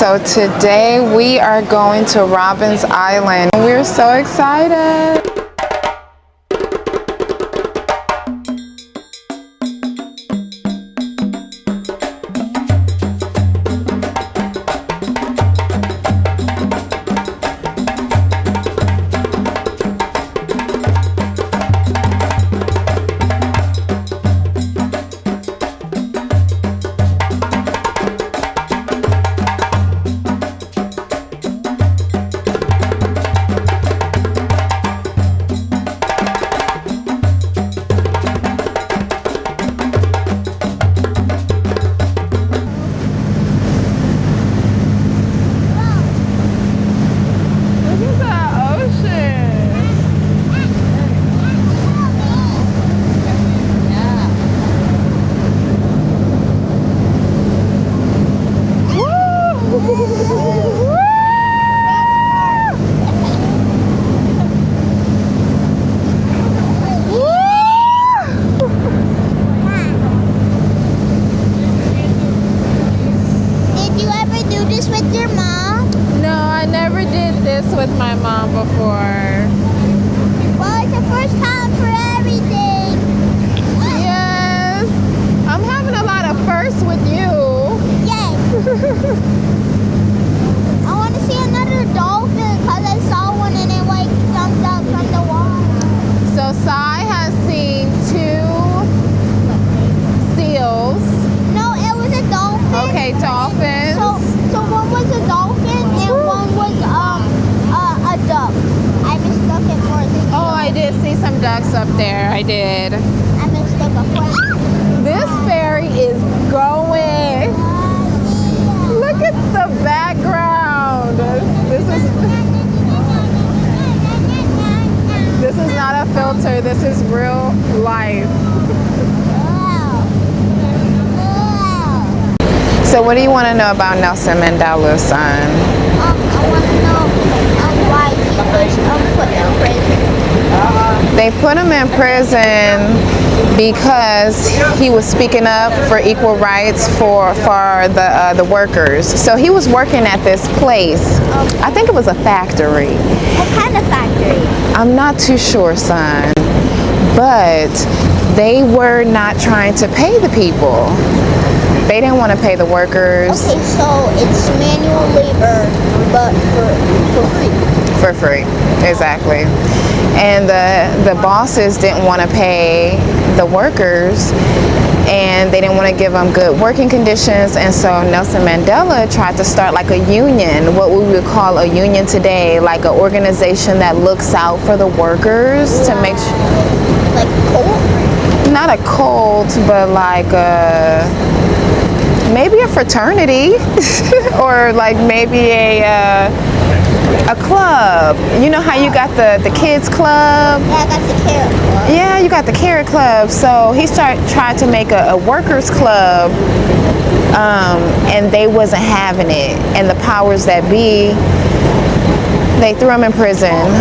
So today we are going to Robben Island. We're so excited. With my mom before. Well, it's the first time for everything. Yes. I'm having a lot of firsts with you. Yes. I want to see another dolphin because I saw one and it like jumped up from the water. So Sai has seen 2 seals. No, it was a dolphin. Okay, dolphins. So one was a dolphin and one was a duck. I mistook it for the Oh, I did see some ducks up there. I did. I mistook a friend. This ferry is going. Look at the background. This is not a filter. This is real life. So what do you want to know about Nelson Mandela's son? I want to know why he was put in prison. They put him in prison because he was speaking up for equal rights for the workers. So he was working at this place. I think it was a factory. What kind of factory? I'm not too sure, son. But they were not trying to pay the people. They didn't want to pay the workers. Okay, so it's manual labor, but for free. For free, exactly. And the bosses didn't want to pay the workers, and they didn't want to give them good working conditions. And so Nelson Mandela tried to start like a union, what we would call a union today, like an organization that looks out for the workers to make sure. Like a cult? Not a cult, but like maybe a fraternity or like maybe a club. You know how you got the kids club? Yeah, I got the carrot club. Yeah, you got the carrot club. So he tried to make a workers club, and they wasn't having it. And the powers that be, they threw him in prison.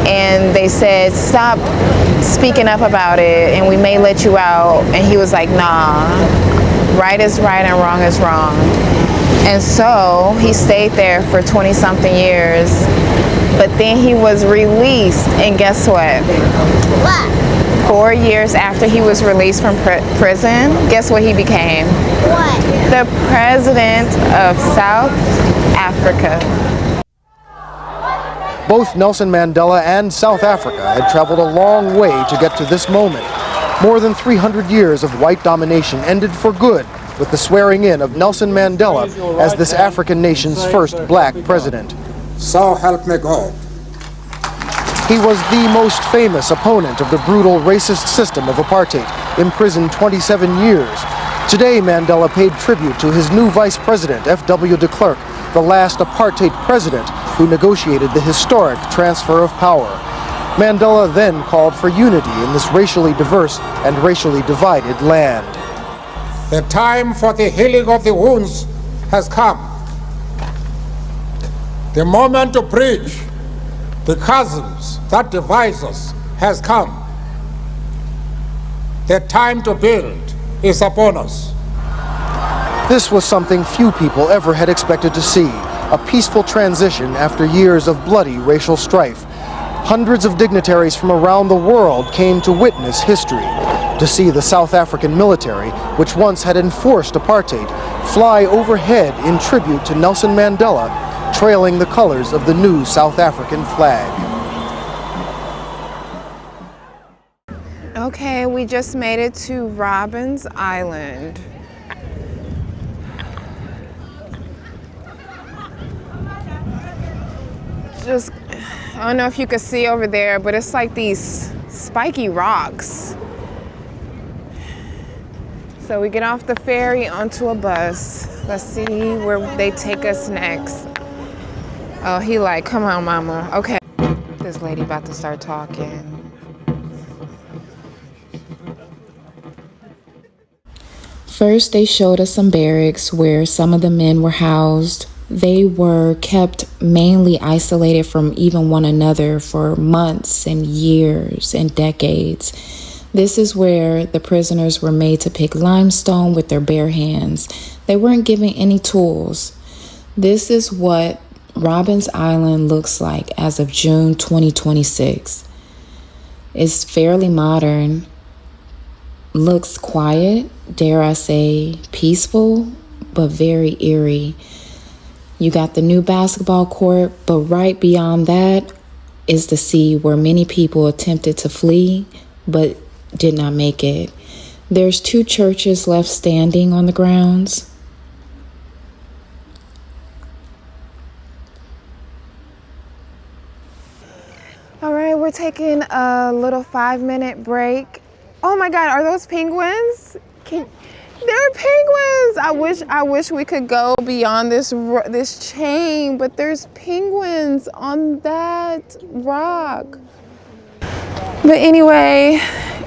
And they said, stop speaking up about it and we may let you out. And he was like, nah, right is right and wrong is wrong. And so he stayed there for 20-something years. But then he was released, and guess what? What? 4 years after he was released from prison, guess what he became? What? The president of South Africa. Both Nelson Mandela and South Africa had traveled a long way to get to this moment. More than 300 years of white domination ended for good with the swearing in of Nelson Mandela as this African nation's first black president. So help me God. He was the most famous opponent of the brutal racist system of apartheid, imprisoned 27 years. Today, Mandela paid tribute to his new vice president, F.W. de Klerk, the last apartheid president who negotiated the historic transfer of power. Mandela then called for unity in this racially diverse and racially divided land. The time for the healing of the wounds has come. The moment to bridge the chasms that divide us has come. The time to build is upon us. This was something few people ever had expected to see, a peaceful transition after years of bloody racial strife. Hundreds of dignitaries from around the world came to witness history, to see the South African military, which once had enforced apartheid, fly overhead in tribute to Nelson Mandela, trailing the colors of the new South African flag. Okay, we just made it to Robben Island. Just, I don't know if you can see over there, but it's like these spiky rocks. So we get off the ferry onto a bus. Let's see where they take us next. Oh, he like, come on, mama. Okay. This lady about to start talking. First, they showed us some barracks where some of the men were housed. They were kept mainly isolated from even one another for months and years and decades. This is where the prisoners were made to pick limestone with their bare hands. They weren't given any tools. This is what Robben Island looks like as of June 2026. It's fairly modern, looks quiet, dare I say peaceful, but very eerie. You got the new basketball court, but right beyond that is the sea where many people attempted to flee, but did not make it. There's 2 churches left standing on the grounds. All right, we're taking a little 5-minute break. Oh my God, are those penguins? They're penguins. I wish we could go beyond this chain, but there's penguins on that rock. But anyway,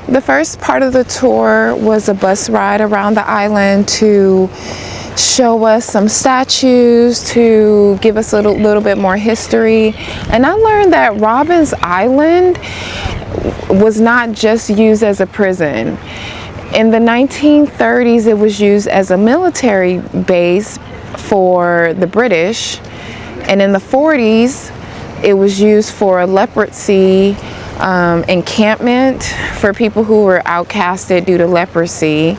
the first part of the tour was a bus ride around the island to show us some statues, to give us a little bit more history. And I learned that Robben Island was not just used as a prison. In the 1930s, it was used as a military base for the British. And in the 40s, it was used for a leprosy encampment for people who were outcasted due to leprosy.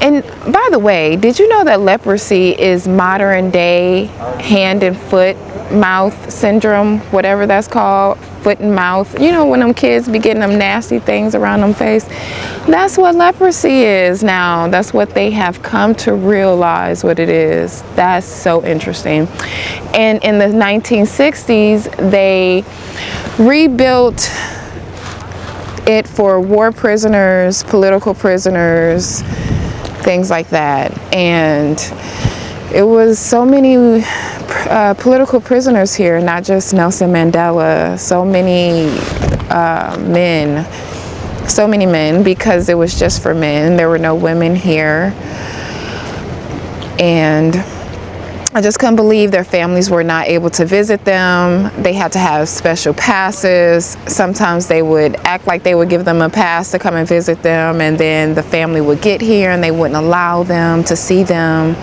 And by the way, did you know that leprosy is modern day hand and foot mouth syndrome, whatever that's called, foot and mouth? You know, when them kids be getting them nasty things around them face, that's what leprosy is now. That's what they have come to realize what it is. That's so interesting. And in the 1960s, they rebuilt it for war prisoners, political prisoners, things like that. And it was so many political prisoners here, not just Nelson Mandela, so many men, because it was just for men. There were no women here. And I just couldn't believe their families were not able to visit them. They had to have special passes. Sometimes they would act like they would give them a pass to come and visit them, and then the family would get here and they wouldn't allow them to see them.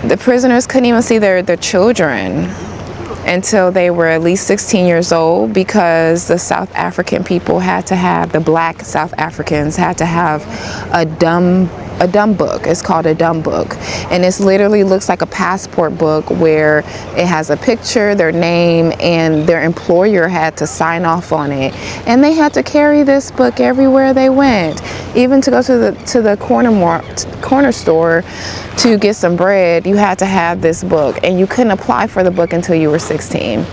The prisoners couldn't even see their children until they were at least 16 years old, because the South African people had to have, the black South Africans had to have a dumb book. It's called a dumb book, and it literally looks like a passport book where it has a picture, their name, and their employer had to sign off on it, and they had to carry this book everywhere they went, even to go to the corner store to get some bread. You had to have this book, and you couldn't apply for the book until you were 16.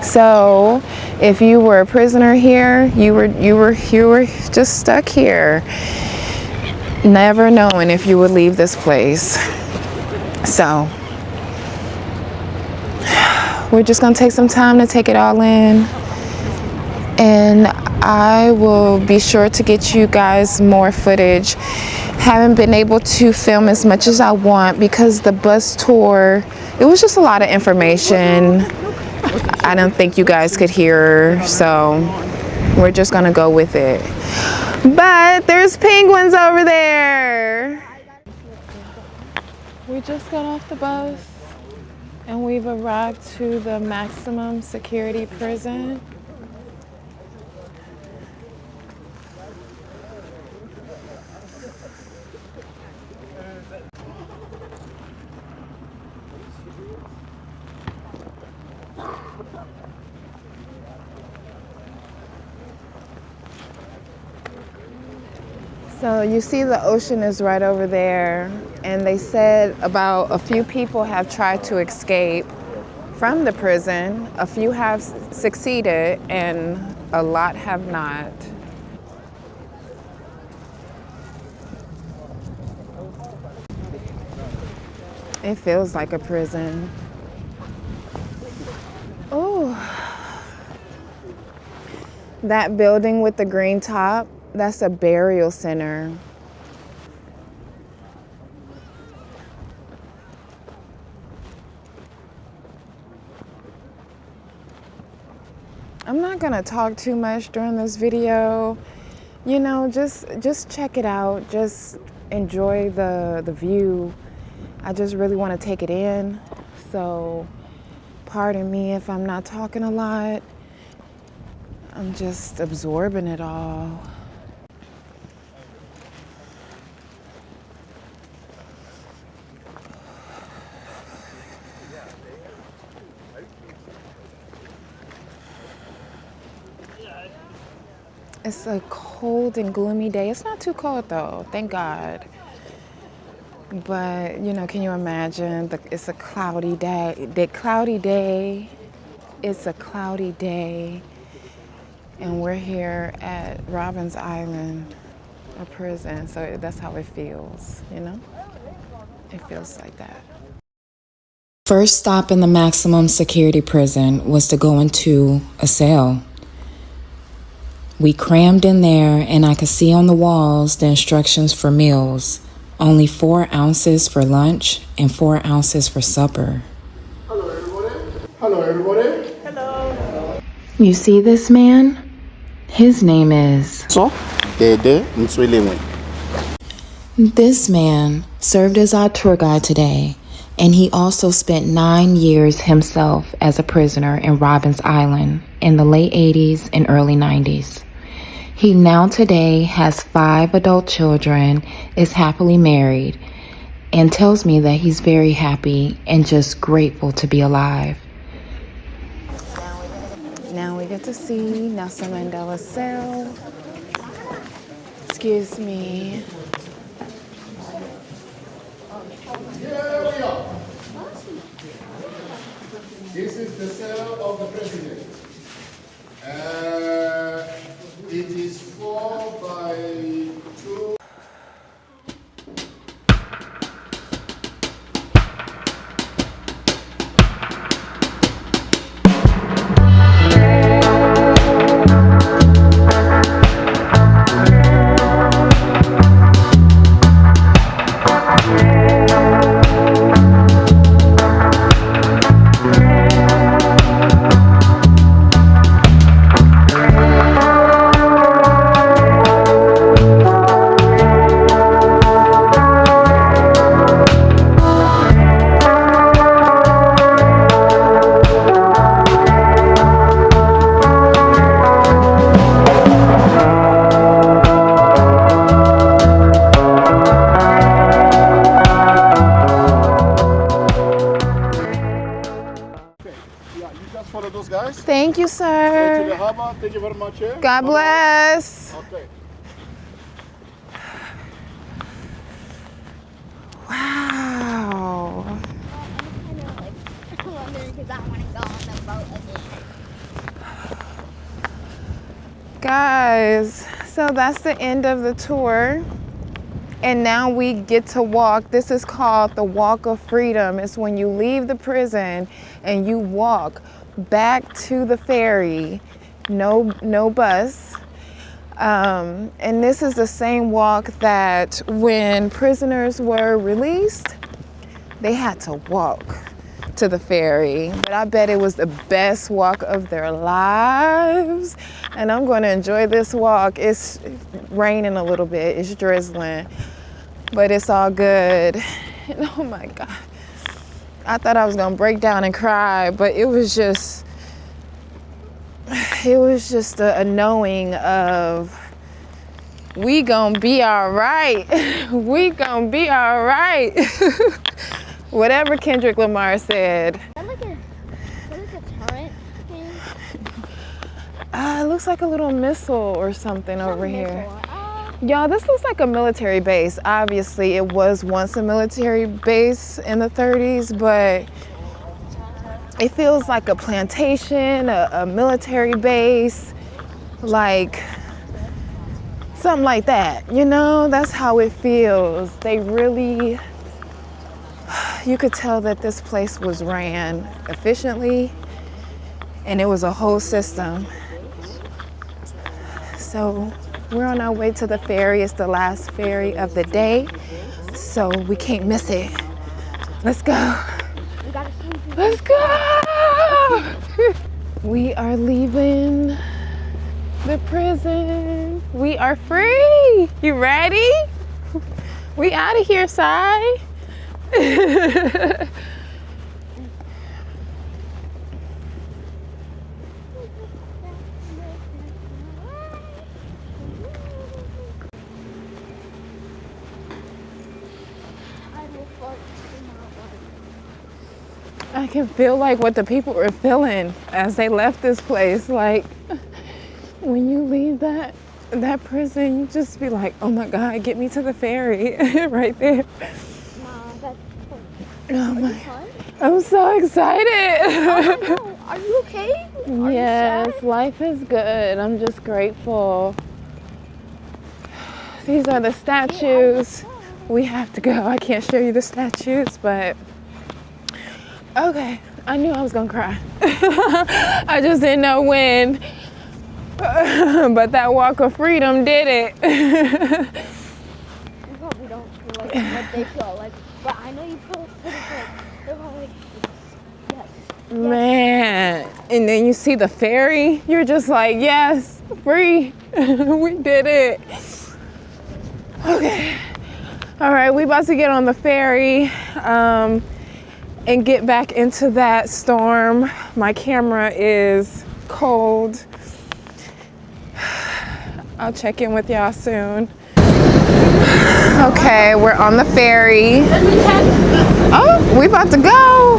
So if you were a prisoner here, you were just stuck here, never knowing if you would leave this place. So we're just gonna take some time to take it all in, and I will be sure to get you guys more footage. Haven't been able to film as much as I want because the bus tour, it was just a lot of information I don't think you guys could hear, so we're just gonna go with it. But there's penguins over there. We just got off the bus and we've arrived to the maximum security prison. So you see the ocean is right over there, and they said about a few people have tried to escape from the prison. A few have succeeded and a lot have not. It feels like a prison. Oh, that building with the green top, that's a burial center. I'm not gonna talk too much during this video. You know, just check it out. Just enjoy the view. I just really want to take it in. So pardon me if I'm not talking a lot. I'm just absorbing it all. It's a cold and gloomy day. It's not too cold though, thank God. But you know, can you imagine? It's a cloudy day. It's a cloudy day, and we're here at Robben Island, a prison. So that's how it feels. You know, it feels like that. First stop in the maximum security prison was to go into a cell. We crammed in there, and I could see on the walls the instructions for meals. Only 4 ounces for lunch and 4 ounces for supper. Hello, everybody. Hello, everybody. Hello. You see this man? His name is... This man served as our tour guide today, and he also spent 9 years himself as a prisoner in Robben Island in the late 80s and early 90s. He now today has 5 adult children, is happily married, and tells me that he's very happy and just grateful to be alive. Now we get to see Nelson Mandela's cell. Excuse me. Here we are. This is the cell of the president. It is 4 by 2. Follow those guys. Thank you, Go to the sir. harbor. Thank you very much. God bless. Okay. Wow. I'm wondering because I want to go on the boat again. Guys, so that's the end of the tour. And now we get to walk. This is called the Walk of Freedom. It's when you leave the prison and you walk back to the ferry. No bus. And this is the same walk that when prisoners were released, they had to walk to the ferry. But I bet it was the best walk of their lives. And I'm going to enjoy this walk. It's raining a little bit, it's drizzling, but it's all good. And oh my God, I thought I was gonna break down and cry, but it was just a knowing of we gonna be all right. We gonna be all right. Whatever Kendrick Lamar said. What is a turret thing? It looks like a little missile or something over here. Missile. Y'all, this looks like a military base. Obviously, it was once a military base in the 30s, but it feels like a plantation, a military base, like something like that. You know, that's how it feels. They really, you could tell that this place was ran efficiently and it was a whole system. So we're on our way to the ferry. It's the last ferry of the day, so we can't miss it. Let's go. Let's go. We are leaving the prison. We are free. You ready? We out of here, Sai. I can feel like what the people were feeling as they left this place. Like when you leave that prison, you just be like, oh my God, get me to the ferry right there. Oh my, I'm so excited. Oh, are you okay? Are Yes, you sad? life is good. I'm just grateful. These are the statues. We have to go. I can't show you the statues, but okay. I knew I was gonna cry. I just didn't know when. But that walk of freedom did it. You probably don't feel like what they feel like, but I know you feel pretty good. They're probably like, yes. Man, and then you see the ferry, you're just like, yes, free. We did it. Okay. All right, we about to get on the ferry and get back into that storm. My camera is cold. I'll check in with y'all soon. Okay, we're on the ferry. Oh, we about to go.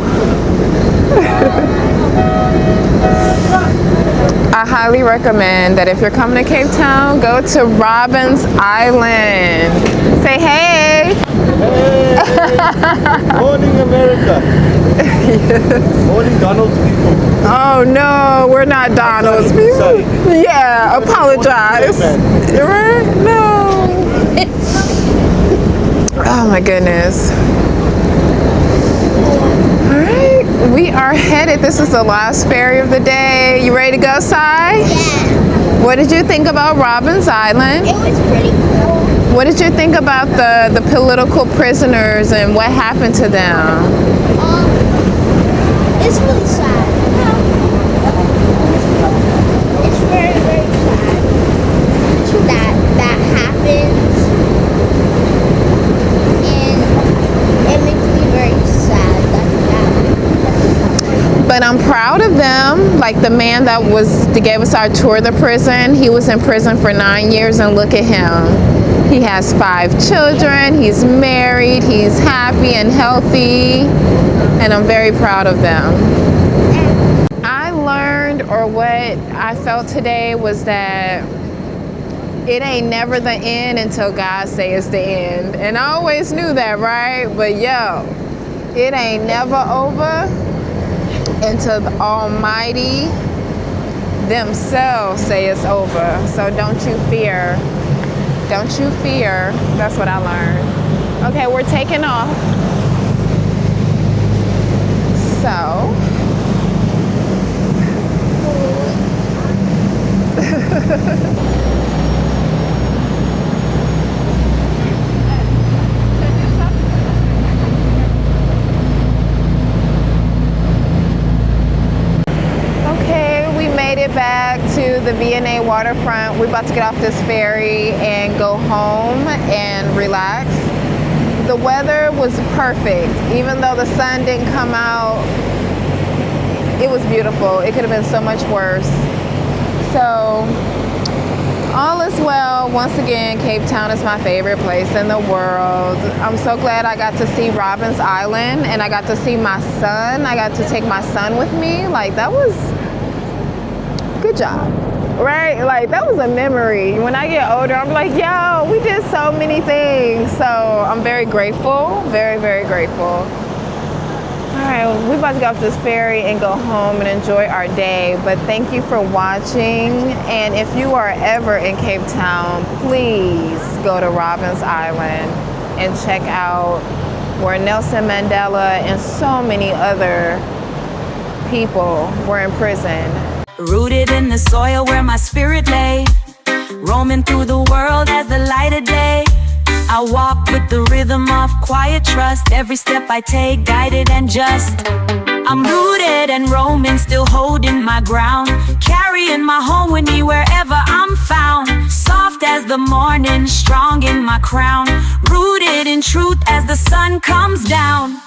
I highly recommend that if you're coming to Cape Town, go to Robben Island. Say hey. Hey! Morning, America. Yes. Morning, Donald's people. Oh no, we're not Donald's people. Sorry. Yeah, apologize. Right? No. Oh my goodness. All right, we are headed. This is the last ferry of the day. You ready to go, Sai? Yeah. What did you think about Robben Island? It was pretty cool. What did you think about the political prisoners and what happened to them? It's really sad. It's very, very sad that happens, and it makes me very sad that. But I'm proud of them. Like the man that gave us our tour of the prison, he was in prison for 9 years, and look at him. He has 5 children, he's married, he's happy and healthy, and I'm very proud of them. I learned, or what I felt today, was that it ain't never the end until God says it's the end. And I always knew that, right? But yo, it ain't never over until the Almighty themselves say it's over. So don't you fear. Don't you fear. That's what I learned. Okay, we're taking off. So. Okay, we made it back to the V&A waterfront. We're about to get off this ferry and go home and relax. The weather was perfect. Even though the sun didn't come out, it was beautiful. It could have been so much worse. So all is well. Once again, Cape Town is my favorite place in the world. I'm so glad I got to see Robben Island, and I got to see my son. I got to take my son with me. Like, that was good job, right? Like, that was a memory. When I get older, I'm like, yo, we did so many things. So I'm very grateful, very, very grateful. All right, well, we're about to get off this ferry and go home and enjoy our day. But thank you for watching. And if you are ever in Cape Town, please go to Robben Island and check out where Nelson Mandela and so many other people were imprisoned. Rooted in the soil where my spirit lay, roaming through the world as the light of day. I walk with the rhythm of quiet trust. Every step I take, guided and just. I'm rooted and roaming, still holding my ground, carrying my home with me wherever I'm found. Soft as the morning, strong in my crown, rooted in truth as the sun comes down.